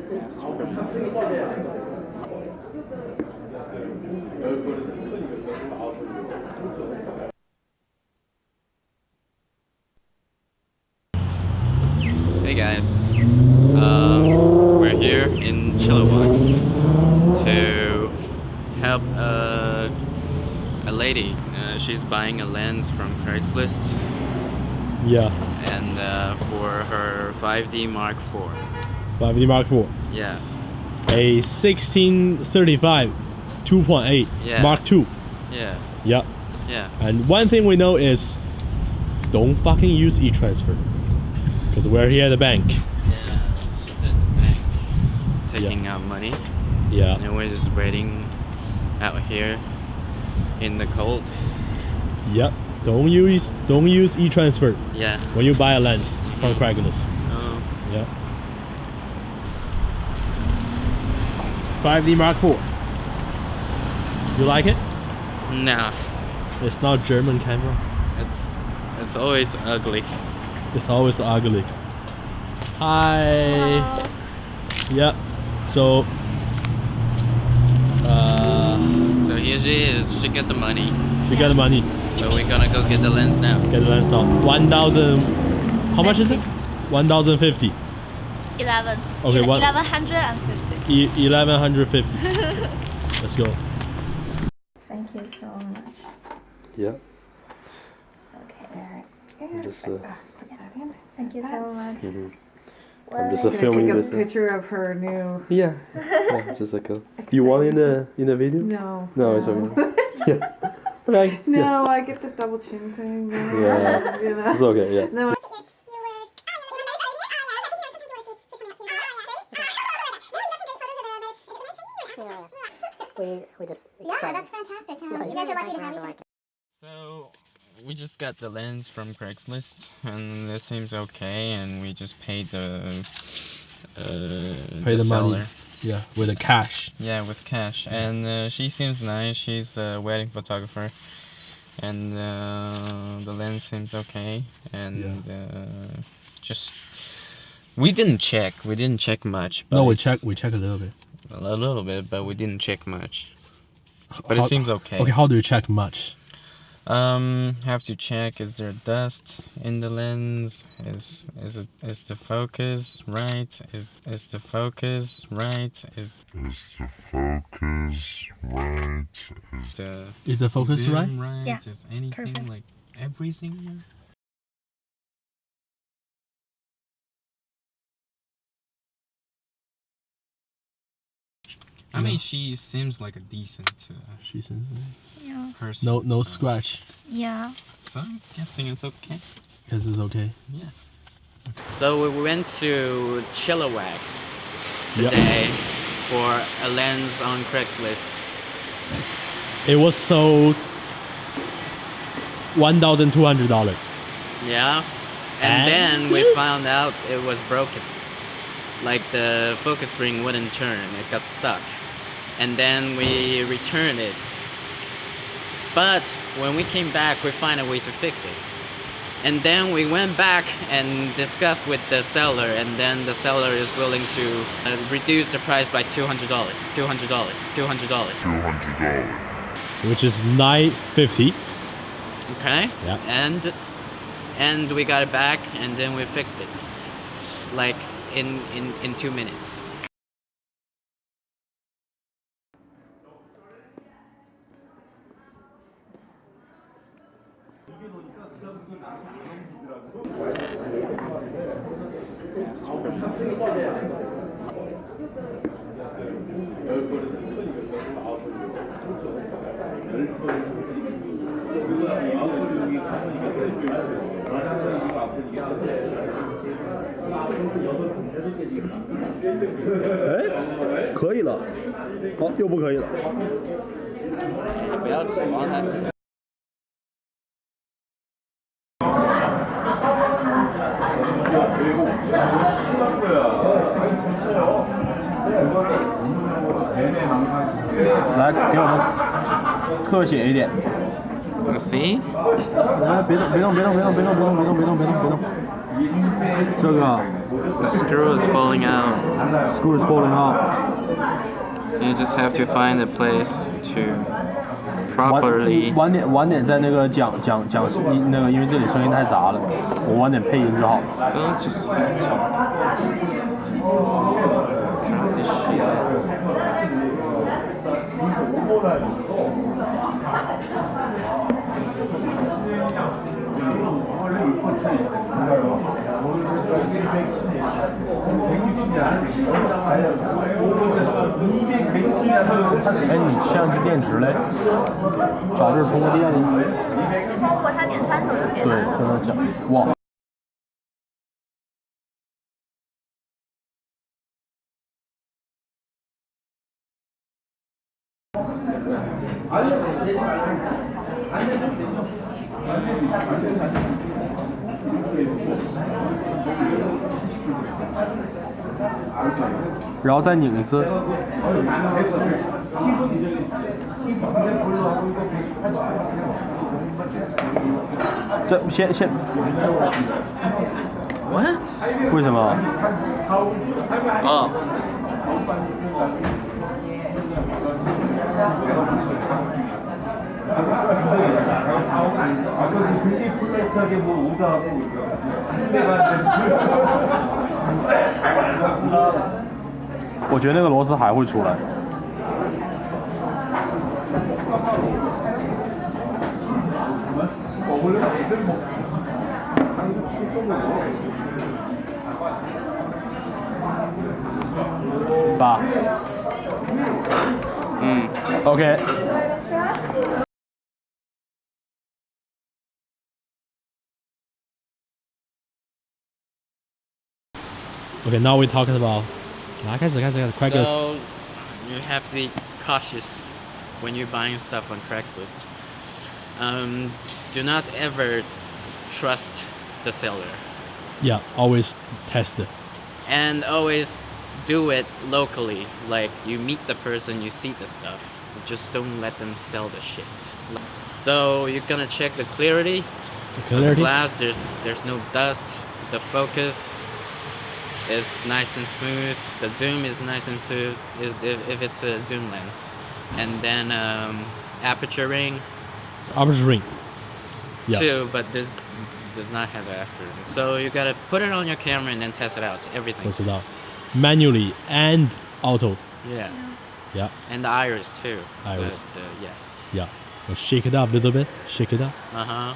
Hey guys, we're here in Chilliwack to help a lady. She's buying a lens from Craigslist. Yeah. And for her 5D Mark IV. 5D Mark IV. Yeah. A 1635 2.8 Yeah. Mark II. Yeah. Yep. Yeah. And one thing we know is don't fucking use e-transfer. Because we're here at the bank. Yeah, she's at the bank taking out money. Yeah. And we're just waiting out here in the cold. Yep. Don't use e-transfer. Yeah. When you buy a lens from Craigslist. Oh. Yeah. 5D Mark IV. You like it? Nah. It's not German camera. It's always ugly. It's always ugly. Hi. Hello. Yep. So So here she is. She got the money. you got the money. So we're gonna go get the lens now. Get the lens now. 1,000. How much is it? 1,050. 11. Okay, 1150. 1,150. Let's go. Thank you so much. Yeah. Okay, there. Just Thank you so much. I'm just Can I filming take a this. picture of her new? Yeah. Yeah. Just like a. You want it in the video? No. No, it's okay. Yeah. Okay. No, I get this double chin thing. Yeah. You know? It's okay. Yeah. No. We just that's fantastic. You guys are lucky to have each other. So we just got the lens from Craigslist, and it seems okay. And we just paid the the seller. money. Yeah, with the cash. Yeah, with cash. And she seems nice. She's a wedding photographer, and the lens seems okay. And just we didn't check much. But No, we check a little bit. a little bit, but we didn't check much. But it seems okay. Okay, how do you check much? Have to check, is there dust in the lens? Is the focus right? Is the focus right? Is the focus right? Is the focus zoom right? right? Yeah, Is anything perfect. like everything right? I mean, she seems like a decent She's in. Yeah. person. No so- scratch. Yeah. So I'm guessing it's okay. Because it's okay. Yeah. So we went to Chilliwack today for a lens on Craigslist. It was sold $1,200. Yeah. And then we found out it was broken. Like the focus ring wouldn't turn, it got stuck. And then we returned it. But when we came back, we found a way to fix it. And then we went back and discussed with the seller, and then the seller is willing to reduce the price by $200. $200. Which is $950. Okay? Yeah. And we got it back, and then we fixed it. Like in 2 minutes.哎，可以了。好，又不可以了。不要指望它。来，给我们特写一点。 See? 来，别动，别动，别动，别动，别动，别动，别动，别动，别动，别动。这个 The screw is falling out. Screw is falling off. You just have to find a place to properly. 晚点在那个讲那个，因为这里声音太杂了，我晚点配音就好了。 So just have to drop this shit.哎，你相机电池嘞？找地儿充个电。包括他点餐时候就点对，完了。跟他讲。哇。然后再拧一次。这先 What? 为什么？ Oh. ”我觉得那个螺丝还会出来。吧。OK。Okay, now we're talking about. 开始，快点。 So you have to be cautious when you're buying stuff on Craigslist. Do not ever trust the seller. Yeah, always test it. And always do it locally. Like you meet the person, you see the stuff. Just don't let them sell the shit. So you're gonna check the clarity. The glass, there's no dust. The focus is nice and smooth. The zoom is nice and smooth if it's a zoom lens. And then aperture ring. Aperture ring. Yeah. Too, but this does not have an aperture ring. So you gotta put it on your camera and then test it out. Everything. Test it out. Manually and auto. Yeah. Yeah. And the iris too. Iris. Yeah. Yeah. Shake it up a little bit. Shake it up. Uh-huh.